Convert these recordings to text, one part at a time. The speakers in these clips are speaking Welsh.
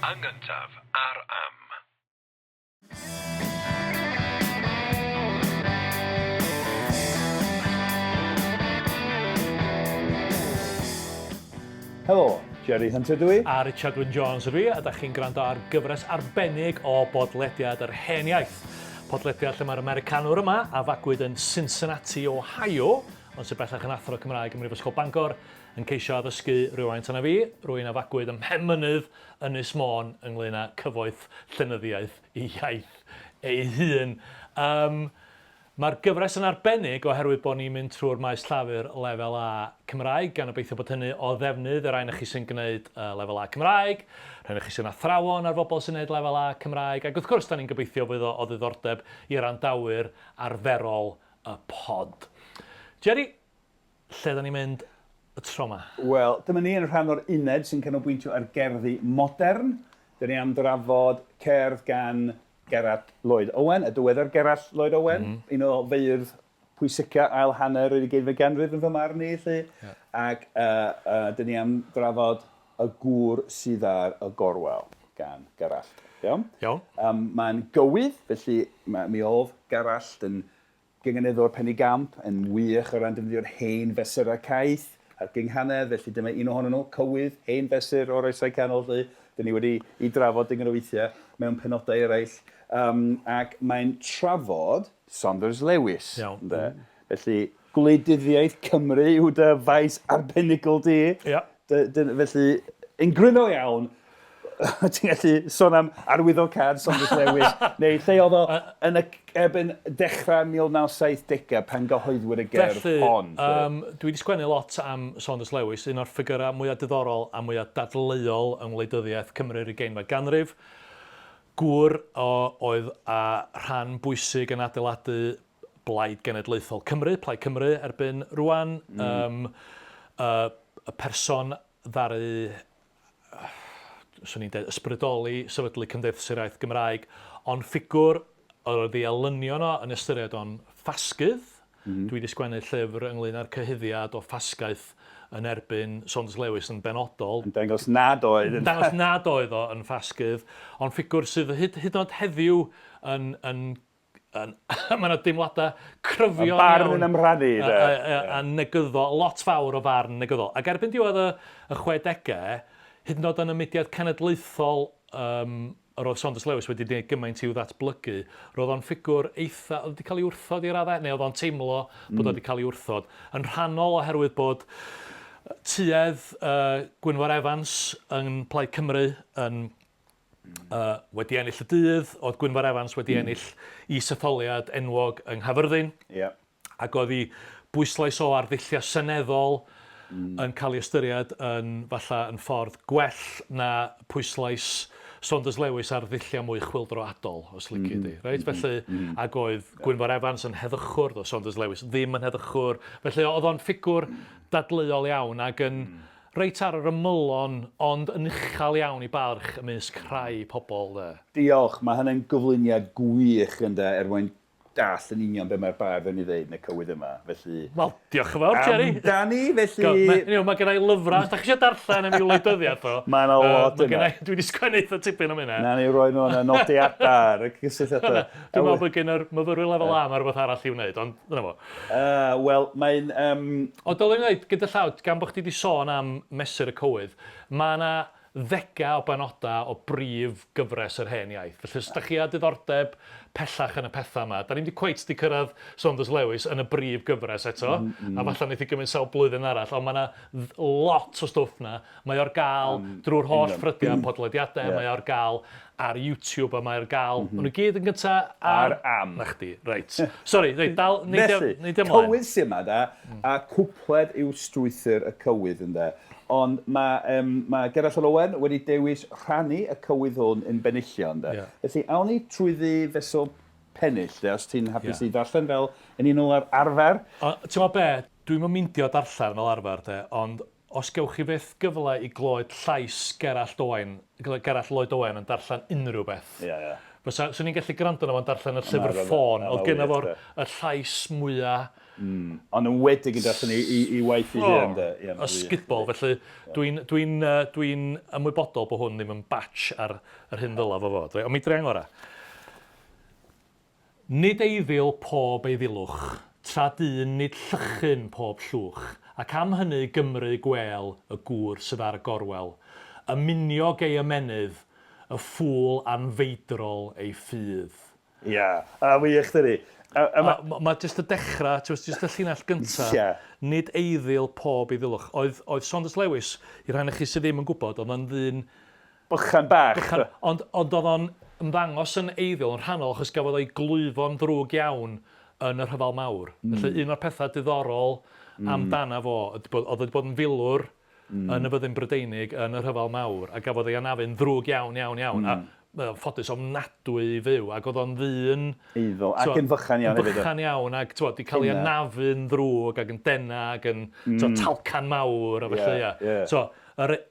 Yn gyntaf, ar am. Helo, Jerry Hunter dwi. A Richard Wyn Jones ydw i, a da chi'n gwrando ar gyfres arbennig o bodlediad yr Hen Iaith. Podlediad lle mae'r Americanwr yma a fagwyd yn Cincinnati, Ohio, ond sy'n bellach yn athro Cymraeg ym Mhrifysgol Bangor, yn ceisio addysgu rhywfaint yna fi, rwy'n a fagwyd ym Mhenmynydd Ynys Môn ynglŷn â cyfoeth llenyddiaeth i iaith ei hun. Mae'r gyfres yn arbennig oherwydd bod ni'n mynd trwy'r maes llafur lefel A Cymraeg, gan obeithio bod hynny o ddefnydd yr rhain chi sy'n gwneud lefel A Cymraeg, rhain chi sy'n athrawon ar bobl sy'n gwneud lefel A Cymraeg, ac wrth gwrs da ni'n gobeithio fydd o ddiddordeb i'r randawyr arferol y pod. Jerry, lle da ni'n mynd y tro yma? Wel, dyma ni yn rhan o'r uned sy'n canolbwyntio ar gerddi modern. Dyna ni am drafod cerdd gan Gerallt Lloyd Owen, y diweddar Gerallt Lloyd Owen, un o feirdd pwysica ail hanner yr 20th ganrif yn fy marn i, lle. Yeah. Ac dyna ni am drafod y Gŵr sydd ar y Gorwel gan Gerallt. Iawn? Iawn. Mae'n gywydd, felly mi oedd Gerallt yn gynghanedd Penigamp yn wych o ran defnyddio'r hen fesur ac aeth a'r gynghanedd, felly dyma un ohonyn nhw, cywydd, hen fesur o'r oesau canol, lle. Dyna ni wedi ei drafod dyn nhw weithiau mewn penodau eraill. Ac mae'n trafod Saunders Lewis. Iawn. Felly, gwleidyddiaeth Cymru yw dy faes arbenigol di. Ia. Felly, yn gryno iawn, ti'n gallu sôn am arwyddocâd Saunders Lewis, neu lle oedd o yn y ebyn dechrau 1970 pan gyhoeddwyd y gerdd hon. Dwi wedi sgwennu lot am Saunders Lewis, un o'r ffigurau mwyaf diddorol a mwyaf dadleuol yng ngwleidyddiaeth Cymru'r 20th ganrif. Gŵr oedd a rhan bwysig yn adeiladu Blaid Genedlaethol Cymru, Plaid Cymru erbyn rwan. Y person ddaru, swn i'n dweud, ysbrydoli, sefydlu cymdeithasuraeth Gymraeg, ond ffigwr oedd ei alynio no yn ystyried o'n ffasgydd. Dwi wedi sgwennu llyfr ynglŷn â'r cyhyddiad o ffasgaeth yn erbyn Saunders Lewis yn benodol. Yn dangos nad oedd. Yn dangos nad oedd o yn ffasgydd, ond ffigwr sydd hyd yn oed heddiw yn mae yna deimladau cryfio iawn. Y barn yn ymrannu. A negyddol, lot fawr o farn negyddol. Ac erbyn diwedd y 60au, hyd yn oed yn y mudiad cenedlaethol yr oedd Saunders Lewis wedi gwneud gymaint i'w ddatblygu, roedd o'n ffigwr eitha, oedd wedi cael ei wrthod i'r raddau, neu oedd o'n teimlo bod wedi cael ei wrthod. Yn rhannol oherwydd bod tuedd Gwynfor Evans yn Plaid Cymru wedi ennill y dydd, oedd Gwynfor Evans wedi ennill is-etholiad enwog yng Nghaerfyrddin, ac oedd hi bwyslais o arddullio seneddol yn cael ei ystyried falle yn ffordd gwell na pwyslais Saunders Lewis ar ddilliau mwy chwyldroadol, os lici di. Felly, ac oedd Gwynfor Evans yn heddychwr, oedd Saunders Lewis ddim yn heddychwr. Felly, oedd o'n ffigwr dadleuol iawn ac yn reit ar yr ymylon, ond yn uchel iawn i barch ymysg rhai pobl. Diolch, mae hynny'n gyflwyniad gwych mwyn dall yn union be mae'r bardd yn ei ddeud yn y cywydd yma. Felly... Wel, diolch yn fawr, Jerry. Amdani, felly... Mae gen i lyfrau. Da chi eisiau darllen am i'w wleidyddiaeth o? Mae'n o lot yna. Dwi wedi sgwennu eitha tipyn am hynna. Na ni roi nhw'n nodiadau, y cysylltiadau. Dwi'n meddwl bod gen i'r myfyrwyr lefel A mae rhywbeth arall i'w wneud, ond dyna fo. Wel, mae'n... O, dylwn i wneud, gyda llawd, gan bod chdi wedi sôn am mesur y cywydd, mae yna ddegau o benodau o brif gyfres yr Hen Iaith. Felly, os da chi a diddordeb pellach yn y pethau yma, da ni wedi cweit di cyrraedd Saunders Lewis yn y brif gyfres eto, a falle wneud i gymryd sawl blwyddyn arall, ond mae yna lot o stwff na. Mae o'r gael drwy'r holl ffrydiau podlediadau, mae o'r gael ar YouTube, a mae o'r gael... Maen nhw gyd yn gyntaf ar am. Na chdi, reit. Sori, dal, neud ymlaen. Cywydd sy'n yma da, a cwpled yw strwythyr y cywydd yn da. Ond mae Gerallt Lloyd Owen wedi dewis rhannu y cywydd hwn yn benillion. Felly, awn ni trwyddi fesol pennill, os ti'n hapus i ddarllen fel yn un o'r arfer. Ti'n meddwl be, dwi'n myndio darllen fel arfer, ond os gewch chi fyth gyfle i glod llais Gerallt Lloyd Owen yn darllen unrhyw beth. Swn i'n gallu gwrando na fo'n darllen y llyfr ffôn, oedd gyda fo'r llais mwyaf Ond yn wedig yn darllen i waith i hyn. Ysgubol, felly dwi'n ymwybodol bod hwn ddim yn batch ar yr hyn ddylaf o fod. Ond mi dreang ora. Nid eiddiol pob ei ddilwch, tra dyn nid llychyn pob llwch, ac am hynny Gymru gwel y gŵr sydd ar y gorwel. Ymuniog ei ymenydd, y ffŵl anfeidrol ei ffydd. Ia, a wych dydi. Mae jyst y dechrau, jyst y llinell gyntaf, nid eiddiol pob ei ddilwch. Oedd Saunders Lewis, i rhan chi sydd ddim yn gwybod, oedd o'n ddyn... Bychan bach. Ond oedd o'n ymddangos yn eiddiol yn rhannol, achos gafodd o'i glwyfo'n ddrwg iawn yn yr Rhyfel Mawr. Felly un o'r pethau diddorol amdana fo, oedd wedi bod yn filwr yn y byddin Brydeinig yn y Rhyfel Mawr, a gafodd ei anafu'n ddrwg iawn. A ffodus ofnadwy i fyw, ac oedd o'n ddyn... Eiddo, ac yn fychan iawn hefyd. Fychan iawn, ac wedi cael ei anafu'n ddrwg, ac yn dena, ac yn talcan mawr, a felly, So,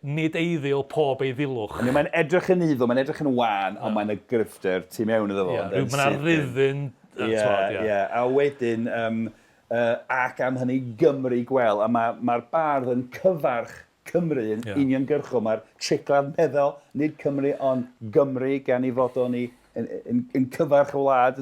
nid eiddiol pob ei ddilwch. Mae'n edrych yn eiddo, mae'n edrych yn wan, ond mae'n y gryfder tu mewn iddo fo. Mae'n rhyddyn. A wedyn, ac am hynny Gymru gwel, a mae'r bardd yn cyfarch Cymru yn uniongyrchol. Mae'r treiglad meddwl, nid Cymru, ond Gymru gan ei fod o'n yn cyfarch y wlad.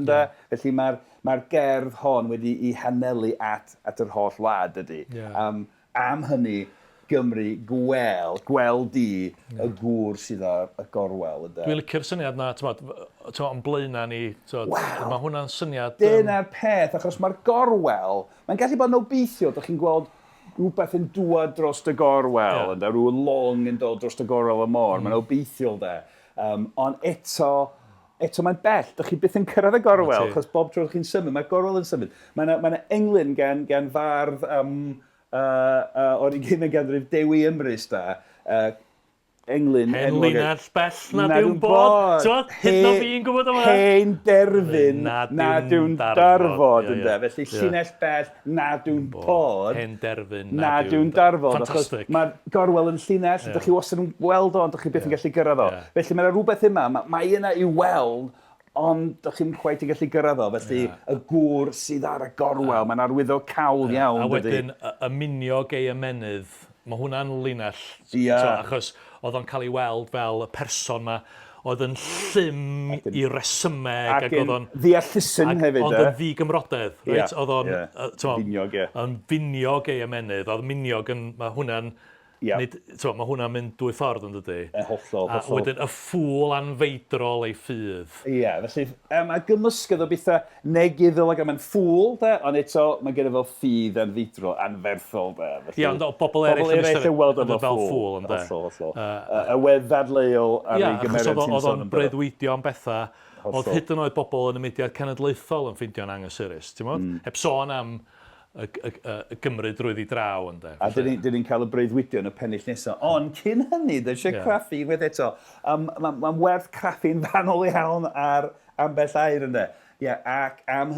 Felly mae'r gerdd hon wedi ei hanelu at yr holl wlad ydy. Am hynny, Gymru gwel di y gŵr sydd ar y gorwel. Dwi'n licio'r syniad na, yn blaena ni, mae hwnna'n syniad... Dyna'r peth, achos mae'r gorwel, mae'n gallu bod yn obeithio, ydych chi'n gweld rhywbeth yn dŵad dros y gorwel, rhyw long yn dod dros y gorwel y môr, mae'n obeithiol de. Ond eto mae'n bell, ydych chi byth yn cyrraedd y gorwel, achos bob tro chi'n symud, mae'r gorwel yn symud. Mae yna englyn gan fardd... o'r 20th ganrif Dewi Ymrys da, englyn... Hen linell bell nad yw'n bod. Hyd no fi'n gwybod yma. Hen derfyn nad yw'n darfod. Felly llinell bell nad yw'n bod. Hen derfyn nad yw'n darfod. Ffantastig. Mae'r gorwel yn llinell, ydych chi wastad yn weld o, ond ydych chi byth yn gallu gyrraedd o. Felly mae'na rhywbeth yma, mae yna i weld, ond ydych chi'n chwaith i gallu gyrraedd o. Felly y gŵr sydd ar y gorwel, mae'n arwyddocâd iawn. A wedyn, ymuniog ei ymenydd, mae hwnna'n linell. Achos oedd o'n cael ei weld fel y person ma, oedd yn llym i resymeg. Ac yn ddeallusyn hefyd. Ond yn ddigymrodedd. Oedd o'n finiog ei ymenydd. Oedd miniog yn, mae hwnna'n... Mae hwnna'n mynd dwy ffordd yn dydy. Hollol. A wedyn y ffŵl anfeidrol ei ffydd. Felly mae gymysgedd o bethau negyddol ac mae'n ffŵl, ond eto mae gen i fel ffydd anfeidrol, anferthol. Ond bobl eraill yn weld o fel ffŵl. Y weddadleol ar ei gymeriad ti'n sôn amdano. Oedd o'n breuddwydio am bethau. Oedd hyd yn oed bobl yn y mudiad cenedlaethol yn ffeindio'n anghysurus. Heb sôn am y Gymru drwyddi draw. A dyn ni'n cael y breuddwydio yn y pennill nesaf. Ond cyn hynny, dyn eisiau craffu unwaith eto. Mae'n werth craffu'n fanol iawn ar ambell air ynddo. Ac am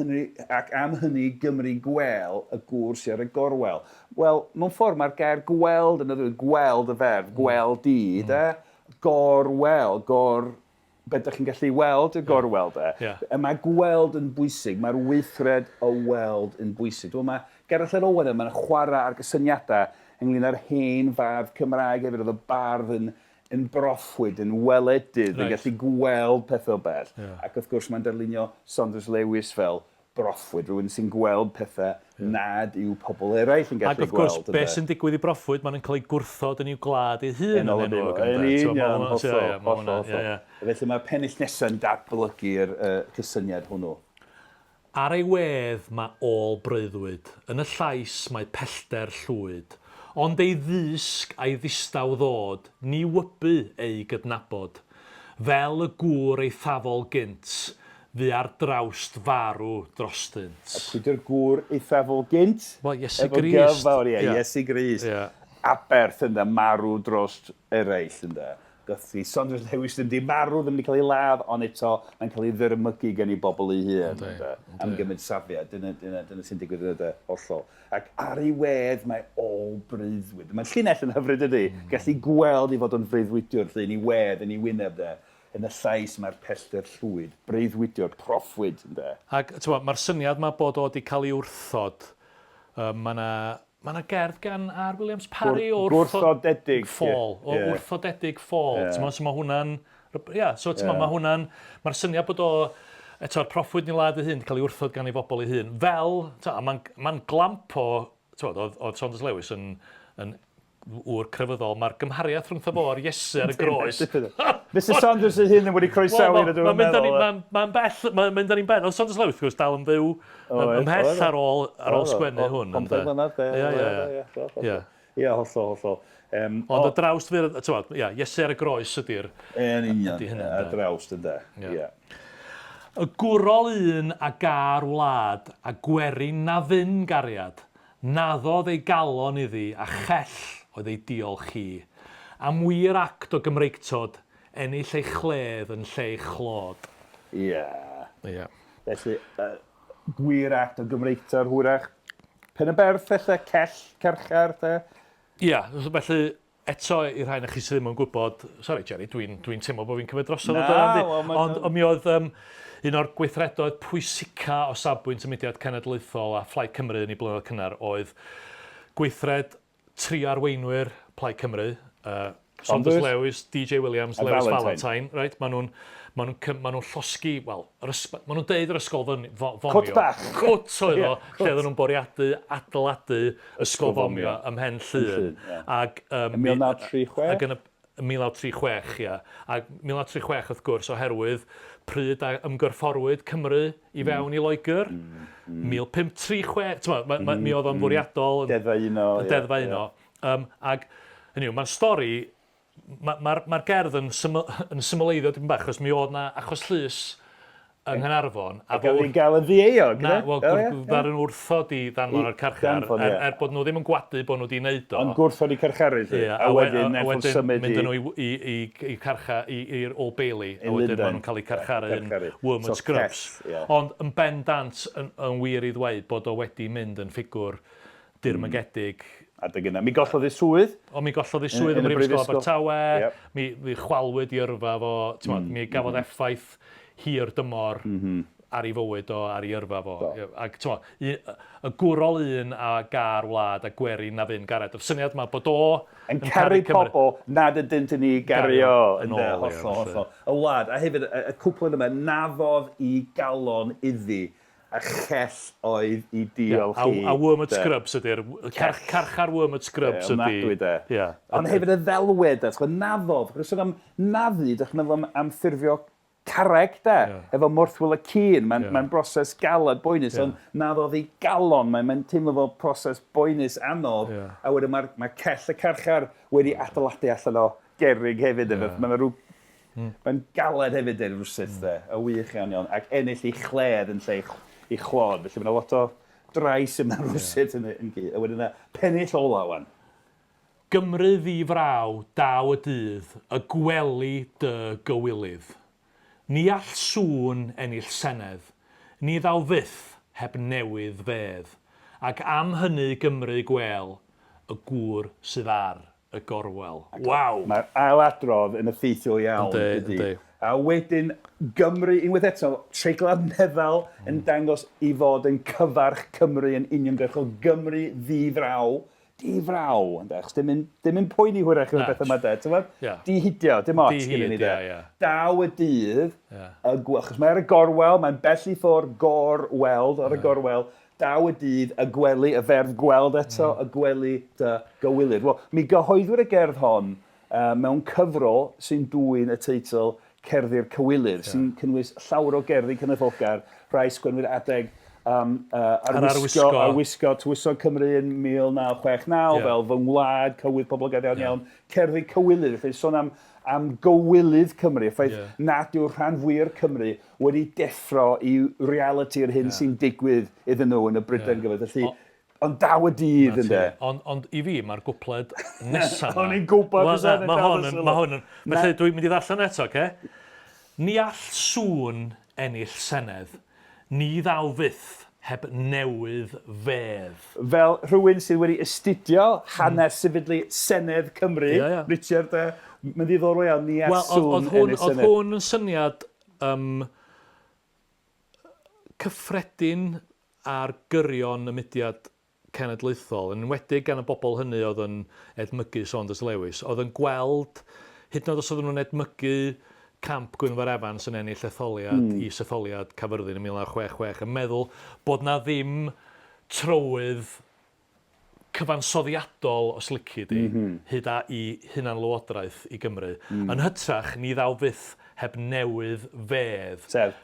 hynny Gymru gwel y gŵr sydd ar y gorwel. Wel, mewn ffordd mae'r gair gweld yn y gweld y ferf, gweld di, gorwel, be ydych chi'n gallu weld y gorwel de. Mae gweld yn bwysig, mae'r weithred o weld yn bwysig. Mae Gerallt Lloyd Owen yma'n chwarae ar gysyniadau ynglyn â'r hen fardd Cymraeg hefyd, oedd y bardd yn broffwyd, yn weledydd, yn gallu gweld pethau bell. Ac wrth gwrs mae'n darlunio Saunders Lewis fel broffwyd, rhywun sy'n gweld pethau nad yw pobl eraill yn gallu gweld. Ac wrth gwrs, beth sy'n digwydd i broffwyd, mae'n cael ei gwrthod yn i'w glad ei hun yn enwog. Felly mae'r pennill nesaf yn datblygu'r cysyniad hwnnw. Ar ei wedd mae ôl breuddwyd, yn y llais mae pellter llwyd, ond ei ddysg a'i ddistaw ddod, ni wybu ei gydnabod. Fel y gŵr ei thafol gynt, fi ar drawst farw drostynt. A pwydy'r gŵr eithafol gynt? Wel, Iesu Grist. Iesu Grist. Aberth ynddo, marw drost eraill ynddo. Gothi, Saunders Lewis ddim wedi marw, ddim wedi cael ei ladd, ond eto mae'n cael ei ddyrmygu gen i bobl ei hun. Am gymryd safiad, dyna sy'n digwydd ynddo, hollol. Ac ar ei wedd mae ôl breuddwyd. Mae'n llinell yn hyfryd ydy. Gallu gweld i fod yn freuddwydiwr, lle yn ei wedd, yn ei wyneb de. Yn y llais mae'r pellter llwyd, breuddwydio'r proffwyd. Ac mae'r syniad mae bod o wedi cael ei wrthod Mae yna gerdd gan R. Williams Parry o Gwrthodedig ffôl. O wrthodedig ffôl. So mae hwnna'n... Mae'r syniad bod o... Eto'r proffwyd ni lad ei hun, cael ei wrthod gan ei bobl ei hun. Fel, mae'n glamp o... Oedd Saunders Lewis yn wr crefyddol. Mae'r gymhariaeth rhwng fo ar Iesu ar y groes. Mr Saunders ei hun yn wedi croesawu yn y dwi'n meddwl. Mae'n bell, mae'n mynd â ni'n ben. Oedd Saunders Lewis gwrs dal yn fyw ymhell ar ôl sgwennu hwn. Ond mlynedd, Ie, hollol. Ond y drawst fydd, Iesu ar y groes ydy'r... Yn union, y drawst ynddo. Y gwrol un a gar wlad a gweri na ddyn gariad, naddodd ei galon iddi a chell oedd ei diolch chi. Am wir act o Gymreictod, ennill ei chledd yn lle ei chlod. Ie. Felly, wir act o Gymreictod, hwyrach. Pen y berth, felly, cell, carchar, de? Ie, felly, eto i'r rhain chi sydd ddim yn gwybod, sori Jerry, dwi'n teimlo bod fi'n cymryd drosodd o dyna, ond mi oedd un o'r gweithredoedd pwysica o safbwynt y mudiad cenedlaethol a Phlaid Cymru yn ei blynyddoedd cynnar oedd gweithred tri arweinwyr Plaid Cymru, Saunders Lewis, DJ Williams, Lewis Valentine, right? Maen nhw'n llosgi, wel, maen nhw'n deud yr ysgol fomio. Cwt bach. Cwt oedd o, lle oedden nhw'n bwriadu adeiladu ysgol fomio ym Mhen Llŷn. Ag 1936? Ag yn 1936, ia. Ag 1936 wrth gwrs oherwydd pryd a ymgyrfforwyd Cymru i fewn i Loegr. 1536, mi oedd o'n fwriadol. Deddfa uno. Ag mae'n stori, mae'r gerdd yn symleiddio dim bach, achos mi oedd na achos llys yng Nghanarfon. A gael ei gael yn ddieog? Na, fel yn wrthod i ddanfon ar carchar, bod nhw ddim yn gwadu bod nhw wedi wneud o. Ond gwrthod i carcharu, a wedyn mynd nhw i carchar, i'r Old Bailey, a wedyn maen nhw'n cael eu carcharu yn Wormwood Scrubs. Ond yn bendant yn wir i ddweud bod o wedi mynd yn ffigwr dirmygedig. Adeg yna. Mi gollodd ei swydd. Mi gollodd ei swydd yn Brifysgol Abertawe. Mi chwalwyd i yrfa fo. Mi gafodd effaith hir dymor ar ei fywyd o, ar ei yrfa fo. Ac y gwrol un a gar wlad a gweri na ddyn gared. Y syniad yma bod o yn caru pobl nad ydyn ni gario. Hollol. Y wlad. A hefyd y cwpled yma naddodd i galon iddi. A chell oedd i diolch chi. A Wormwood Scrubs ydy'r... Carchar Wormwood Scrubs ydy. Ond hefyd y ddelwed, naddodd. Rwy'n am naddu, dych chi'n am ffurfio carreg, de. Efo morthwyl y cyn, mae'n broses galad boenus. Ond naddodd i galon, mae'n teimlo fel proses boenus anodd. A wedyn mae cell y carchar wedi adeiladu allan o gerrig hefyd. Mae'n galad hefyd i'r rwsyd, de. Y wych iawn. Ac ennill i chledd yn lle i chlod. Felly mae'n lot o drais yma rwsyd yn gyd. A wedyn pennill ola wan. Gymru ddi fraw, daw y dydd, y gwely dy gywilydd. Ni all sŵn ennill senedd, ni ddaw fyth heb newydd fedd. Ac am hynny Gymru gwel, y gŵr sydd ar y Gorwel. Waw! Mae'r ailadrodd yn effeithiol iawn. Ydy. A wedyn Gymru, unwaith eto, treiglad meddal yn dangos i fod yn cyfarch Cymru yn uniongyrchol. Gymru ddifraw. Difraw, dim yn poeni hwyrach yn y beth yma de. Di hidio, dim ots gyda ni de. Daw y dydd, achos mae'r Gorwel, mae'n bell i ffwrdd gorweld ar y Gorwel. Daw y dydd, y gwely, y ferf gweld eto, y gwely dy gywilydd. Wel, mi gyhoeddwyr y gerdd hon mewn cyfrol sy'n dwyn y teitl Cerddi'r Cywilydd, sy'n cynnwys llawer o gerddi cynyddolgar, rhai sgwenwyr adeg arwisgo Tywysog Cymru yn 1969, fel fy ngwlad, cywydd poblogaidd iawn. Cerddi Cywilydd, felly sôn am gywilydd Cymru, ffaith nad yw'r rhan fwy'r Cymru wedi deffro i reality'r hyn sy'n digwydd iddyn nhw yn y Brydain gyfyd. Felly, ond daw y dydd ynddo. Ond i fi, mae'r gwpled nesaf. O'n i'n gwybod. Mae hwn. Felly, dwi'n mynd i ddarllen eto, oce? Ni all sŵn ennill senedd, ni ddaw fyth heb newydd fedd. Fel rhywun sydd wedi astudio hanes sefydlu Senedd Cymru, Richard, mae'n ddiddorol iawn, ni all sŵn ennill senedd. Oedd hwn yn syniad cyffredin ar gyrion y mudiad cenedlaethol, yn enwedig gan y bobl hynny oedd yn edmygu Saunders Lewis, oedd yn gweld, hyd yn oed os oedden nhw'n edmygu camp Gwynfor Evans yn ennill etholiad i setholiad Caerfyrddin yn 1966, yn meddwl bod na ddim trywydd cyfansoddiadol os lici di, hyd a i hunanlywodraeth i Gymru. Yn hytrach, ni ddaw fyth heb newydd fedd. Sef,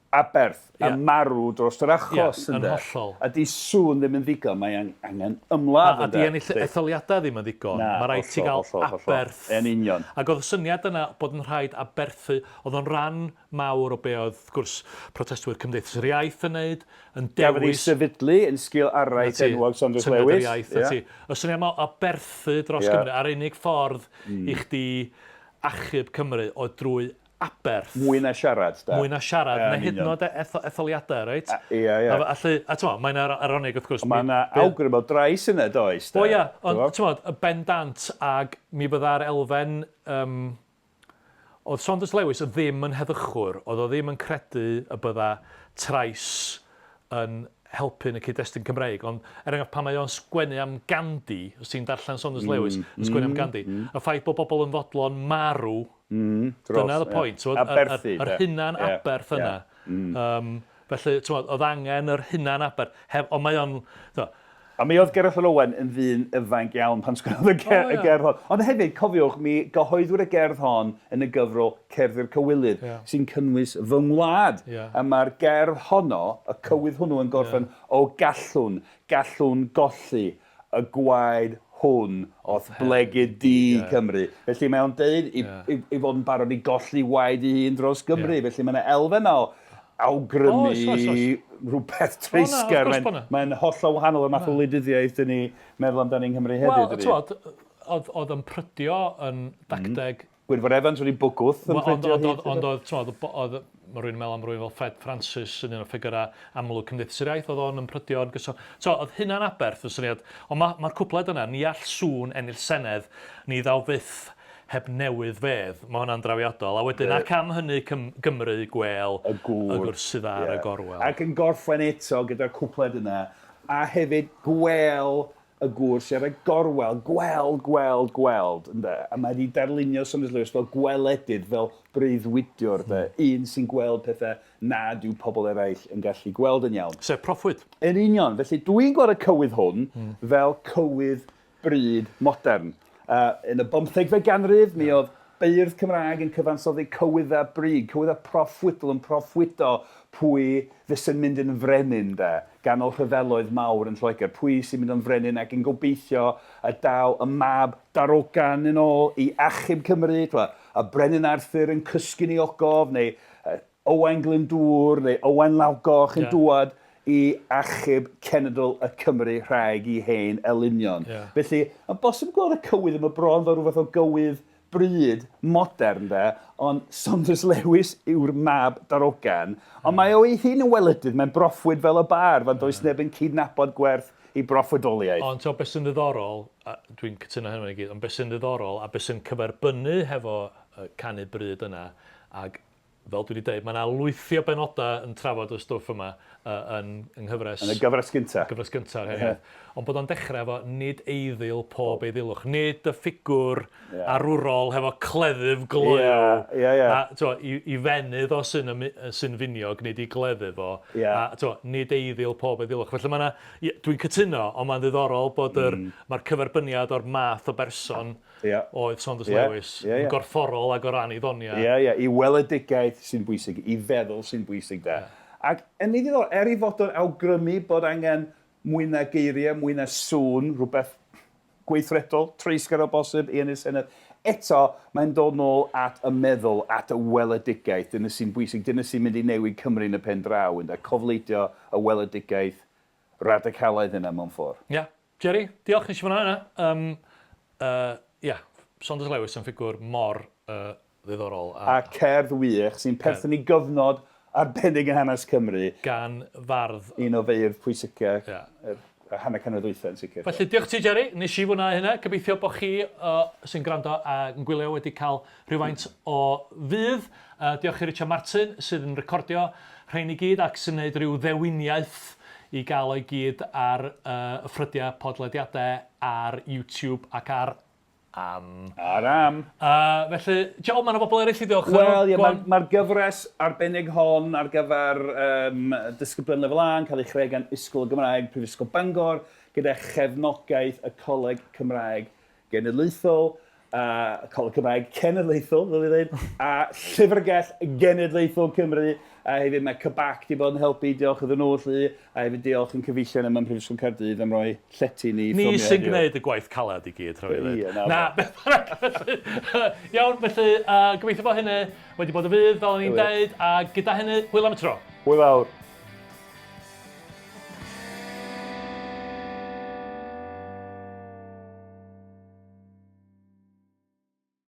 aberth, a marw dros yr achos. Yn hollol. A di sŵn ddim yn ddigon, mae angen ymladd. A di ennill etholiadau ddim yn ddigon. Mae rhaid ti gael aberth. Yn union. Ac oedd y syniad yna bod yn rhaid aberthu, oedd o'n rhan mawr o be oedd, gwrs, protestwyr Cymdeithas yr Iaith yn neud, yn dewis... Gafodd ei sefydlu yn sgil arwaith enwog Saunders Lewis. Y syniad yma aberthu dros Gymru, a'r unig ffordd i chdi achub Cymru oedd drwy aberth. Mwy na siarad, da. Mwy na siarad, na hyd yn oed etholiadau, reit? Ie. A t'mo, mae'n aronig wrth gwrs. Mae yna awgrymwn drais yna, does? O ia, ond t'mo, y bendant ag mi bydda'r elfen... oedd Saunders Lewis ddim yn heddychwr, oedd o ddim yn credu y bydda trais yn helpu'n y cyd-destun Cymreig, ond enghraifft pan mae o'n sgwennu am Gandhi, os ti'n darllen Saunders Lewis yn sgwennu am Gandhi, y ffaith bod bobl yn fodlon marw, dyna'r pwynt, yr hunan aberth yna. Felly, oedd angen yr hunan aberth, ond mae o'n... A mi oedd Gerallt Lloyd Owen yn ddyn ifanc iawn pan sgwnodd y gerdd hon. Ond hefyd, cofiwch, mi gyhoeddwyr y gerdd hon yn y gyfrol Cerdd i'r Cywilydd, sy'n cynnwys fy ngwlad. A mae'r gerdd honno, y cywydd hwnnw yn gorffen o gallwn golli y gwaed hwn oedd blegyd di Cymru. Felly mae o'n deud i fod yn barod i golli waed i hun dros Gymru. Felly mae yna elfen o awgrymu rhywbeth treisgar. Mae'n hollol wahanol y math o wleidyddiaeth dyn ni meddwl amdano yng Nghymru hefyd. Wel, oedd yn prydio yn dacdeg... Gwynfor Evans wedi bwgwth yn prydio hyd. Ond oedd, mae rhywun yn meddwl am rhywun fel Fred Francis yn un o ffigurau amlwg Cymdeithas yr Iaith, oedd o'n yn prydio yn gyson. Oedd hynna'n aberth y syniad, ond mae'r cwpled yna, ni all sŵn ennill Senedd, ni ddaw fyth heb newydd fedd, mae hwnna'n drawiadol. A wedyn, ac am hynny Gymru, gwel, y Gŵr sydd ar y Gorwel. Ac yn gorffen eto gyda'r cwpled yna, a hefyd gwel y Gŵr sydd ar y Gorwel, gweld. A mae wedi darlunio Saunders Lewis fel gweledydd, fel breuddwydiwr, un sy'n gweld pethau nad yw pobl eraill yn gallu gweld yn iawn. Sef proffwyd. Yn union, felly dwi'n gweld y cywydd hwn fel cywydd bryd modern. Yn y 15fed ganrif, mi oedd beirdd Cymraeg yn cyfansoddi cywyddau bryd, cywyddau proffwydol yn proffwydo pwy fysa'n mynd yn frenin, ganol rhyfeloedd mawr yn Lloegr, pwy sy'n mynd yn frenin ac yn gobeithio y daw y mab darogan yn ôl i achub Cymru, y Brenin Arthur yn cysgu ni ogof, neu Owain Glyndŵr, neu Owain Lawgoch yn dŵad i achub cenedl y Cymru rhaeg i hen elynion. Felly, yn bosib gweld y cywydd yma bron fel rhywbeth o gywydd bryd modern, ond Saunders Lewis yw'r mab darogan, ond mae o ei hun yn weledydd, mae'n broffwyd fel y bar, fan does neb yn cydnabod gwerth i broffwydoliaeth. Ond beth sy'n ddiddorol, dwi'n cytuno hynny i gyd, ond beth sy'n ddiddorol a beth sy'n cyferbynnu hefo canu bryd yna, ac fel dwi wedi dweud, mae yna lwythio benodau yn trafod y stwff yma yn nghyfres... Yn y gyfres gyntaf. Gyfres gyntaf, ond bod o'n dechrau efo nid eiddil pob eiddilwch, nid y ffigwr arwrol hefo cleddyf glyw. I fenydd o sy'n finiog, nid i gleddyf o. A nid eiddil pob eiddilwch. Felly dwi'n cytuno, ond mae'n ddiddorol bod mae'r cyferbyniad o'r math o berson oedd Saunders Lewis yn gorfforol ag o ran i ddonia. I weledigaeth sy'n bwysig, i feddwl sy'n bwysig da. Ac yn ei ddod, i fod o'n awgrymu bod angen mwy na geiriau, mwy na sŵn, rhywbeth gweithredol, treisgar o bosib i ynys Senedd. Eto, mae'n dod nôl at y meddwl, at y weledigaeth, dyna sy'n bwysig, dyna sy'n mynd i newid Cymru yn y pen draw, cofleidio y weledigaeth radicalaidd yna mewn ffordd. Jerry, diolch nes i fan'na yna. Saunders Lewis yn ffigwr mor ddiddorol. A cerdd wych sy'n perthyn i gyfnod arbennig yn hanes Cymru. Gan fardd. Un o feirdd pwysica, hanner canolbwyntio yn sicr. Felly, diolch ti, Jerry. Nes i fwynhau hynna. Gobeithio bod chi sy'n gwrando a yn gwylio wedi cael rhywfaint o fydd. Diolch i Richard Martin sydd yn recordio rhain i gyd ac sy'n gwneud rhyw ddewiniaeth i gael o'i gyd ar y ffrydiau podlediadau ar YouTube ac ar am. Ar am. Felly, Gerallt, mae yna bobl eraill i diolch. Wel, mae'r gyfres arbennig hon ar gyfer disgyblion lefel A yn cael ei chreu gan Ysgol y Gymraeg Prifysgol Bangor gyda chefnogaeth y Coleg Cymraeg Genedlaethol, y Coleg Cymraeg Cenedlaethol, fel i ddweud, a Llyfrgell Genedlaethol Cymru, a hefyd mae Cybac wedi bod yn helpu, diolch iddyn nhw, a hefyd diolch yn cyfeillio yma yn Prifysgol Caerdydd am roi llety ni. Ni sy'n gwneud y gwaith caled i gyd, rhaid i ddweud. Iawn, felly, gobeithio bod hynny wedi bod y fydd, fel o'n i'n dweud, a gyda hynny, hwyl am y tro. Hwyl fawr.